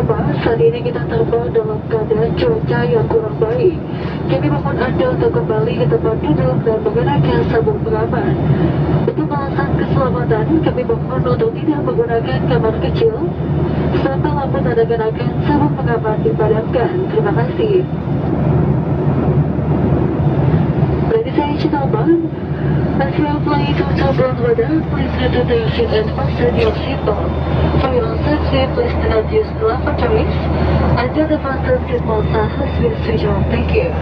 Coba saat ini kita terbang dalam keadaan cuaca yang kurang baik. Kami mohon Anda untuk kembali ke tempat duduk dan menggunakan sabuk pengaman. Untuk alasan keselamatan, kami mohon untuk tidak menggunakan kamar kecil serta lampu tanda kenakan sabuk pengaman dipadamkan. Terima kasih. Ladies and gentlemen, as we are flying to Tobran weather, please note that you should and fasten your seatbelt. For your own safety, please do not use the lavatories until the fasten seatbelt sign has been switched on. Thank you.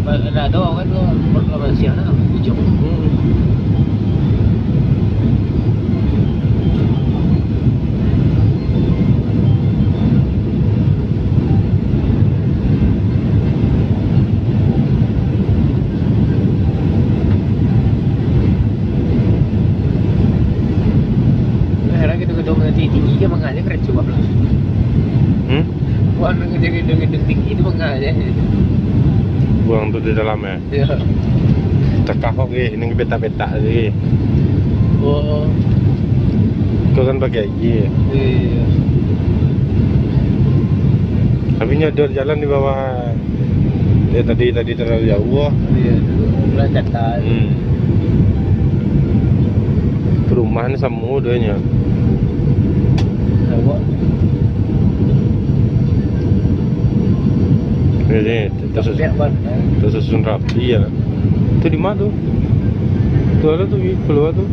Ada doang kan tuh proklamasinya ujung. Heran gedung-gedung tinggi dia mengalir keren coba lah. Wah, gedung-gedung tinggi itu mengalir. Buang tuh di dalam ya. Iya. Cekak kok ini peta-peta lagi. Oh. Kau kan pakai gigi. Iya. Tapi nyodor jalan di bawah. Ya tadi terlalu jauh. Iya. Bulan Jakarta. Perumahan sama udahnya. Tahu. Ini tersusun rapi ya. Itu di mana tuh? Tuh ada tuh keluar tuh.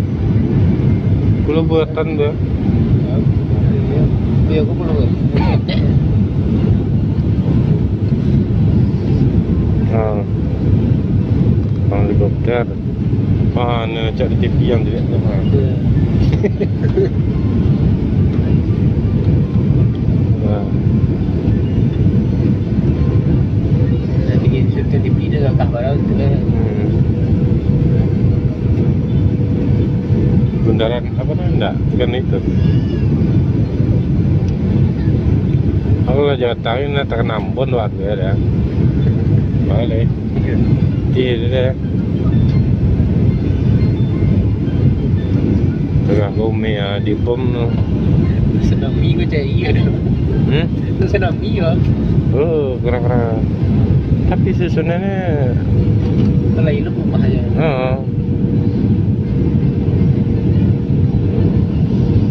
Pulau buatan tuh. Iya, aku belum. Helikopter. Ah, ini cak di TV yang dilihat tuh. Bikin syuting di video kakak barang tu kan. Bundaran apa namanya? Bukan itu. Aku lah jangan tahu ini tekan Ambon waktu ya. Boleh. Iya deh. Tengah Gome ya di pom tu. Senang mi ko cai iya dah. Senang mi ya. Oh, kera-kera. Tapi susunannya Kalau lu rumah aja.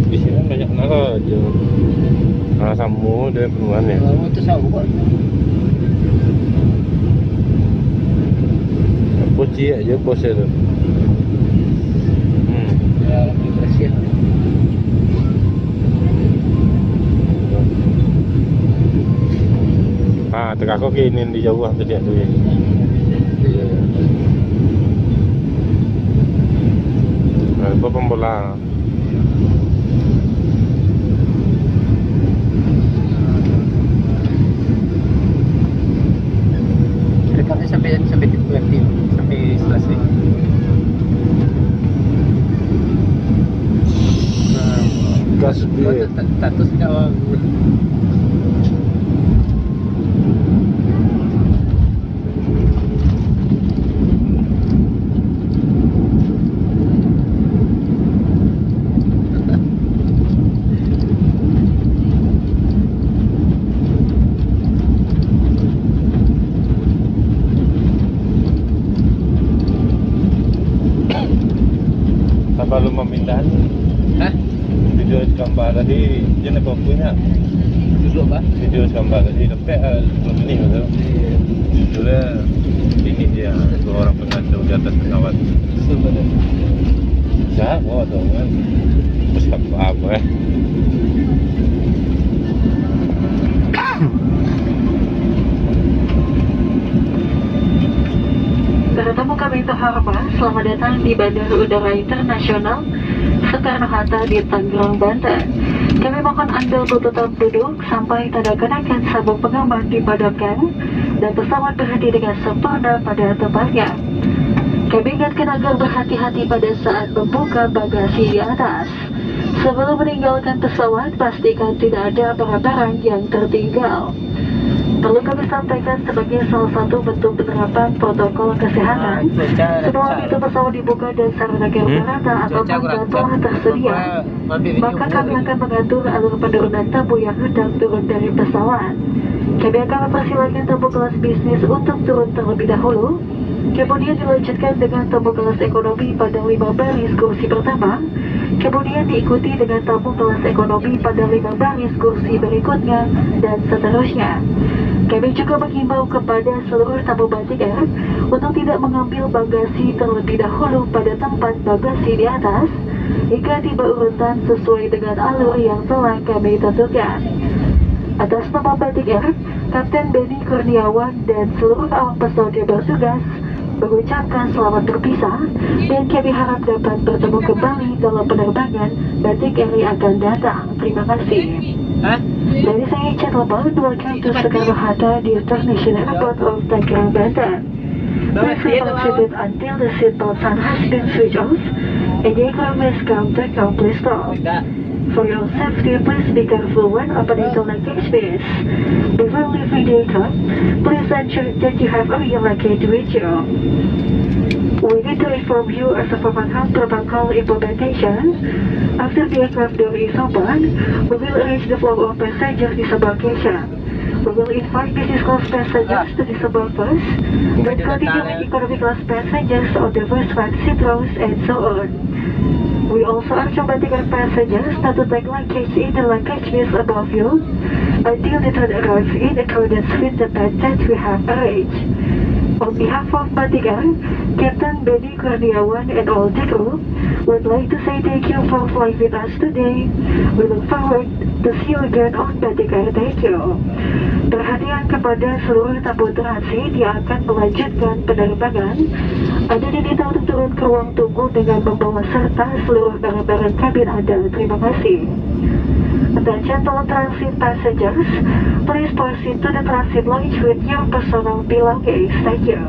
Di sini banyak nara aja. Nara samu dan perumahan ya. Kamu tu sahu kok. Poci aja bosnya tu. Ya, lebih bersih. Tengah kau kini di jauh tu dia tu. Apa pembola? Rekamnya sampai titik berarti sampai selesai. Gas dia. Status kawan. Baru memindahan. Hah? Video gambar tadi jenis punya. Duduk apa? Video gambar tadi sampai 10 menit tu. Itulah ini dia seorang pengasuh di atas pesawat. Sebenarnya. Siapa tu kan? Apa? Para tamu kami terhormat, selamat datang di Bandara Udara Internasional Soekarno-Hatta di Tangerang, Banten. Kami mohon Anda untuk tetap duduk sampai tanda kenakan sabuk pengaman dipadamkan dan pesawat berhenti dengan sempurna pada tempatnya. Kami ingatkan agar berhati-hati pada saat membuka bagasi di atas. Sebelum meninggalkan pesawat, pastikan tidak ada barang-barang yang tertinggal. Perlu kami sampaikan sebagai salah satu bentuk penerapan protokol kesehatan. Sebelum itu pesawat dibuka dan sarana gardu rata atau telah tersedia, maka kami akan mengatur alur penurunan tamu yang hendak turun dari pesawat. Kami akan mempersilakan tamu kelas bisnis untuk turun terlebih dahulu. Kemudian dilanjutkan dengan tamu kelas ekonomi pada 5 baris kursi pertama. Kemudian diikuti dengan tamu kelas ekonomi pada 5 baris kursi berikutnya, dan seterusnya. Kami juga menghimbau kepada seluruh tamu Batik Air untuk tidak mengambil bagasi terlebih dahulu pada tempat bagasi di atas hingga tiba urutan sesuai dengan alur yang telah kami tentukan. Atas nama Batik Air, Kapten Benny Kurniawan dan seluruh awak pesawat yang bertugas mengucapkan selamat berpisah dan kami harap dapat bertemu kembali dalam penerbangan Batik Air yang akan datang. Terima kasih. Hah? Ladies and gentlemen, welcome to Soekarno-Hatta, the International Airport of Tangerang, Banten. Please remain seated until the seatbelt sign has been switched off and the aircraft has come to a complete stop. Tidak. For your safety, please be careful when opening the luggage space. Before leaving the aircraft, please ensure that you have all your luggage with you. We need to inform you as a formal protocol implementation. After the aircraft door is open, we will arrange the flow of passengers disembarkation. We will invite business class passengers to disembark first, then continue with economy class passengers on the first 5 seat rows and so on. We also urge Batik Air passengers not to take luggage in the luggage bins above you until the train arrives in accordance with the path that we have arranged. On behalf of Batik Air, Captain Benny Kurniawan and all the crew would like to say thank you for flying with us today. We look forward to see you again on Batik Air. Thank you. Perhatian kepada seluruh tamu transit yang akan melanjutkan penerbangan. Anda diminta untuk turun ke ruang tunggu dengan membawa serta seluruh barang-barang kabin Anda. Terima kasih. Attention to all transit passengers, please proceed to the transit lounge with your personal belongings. Thank you.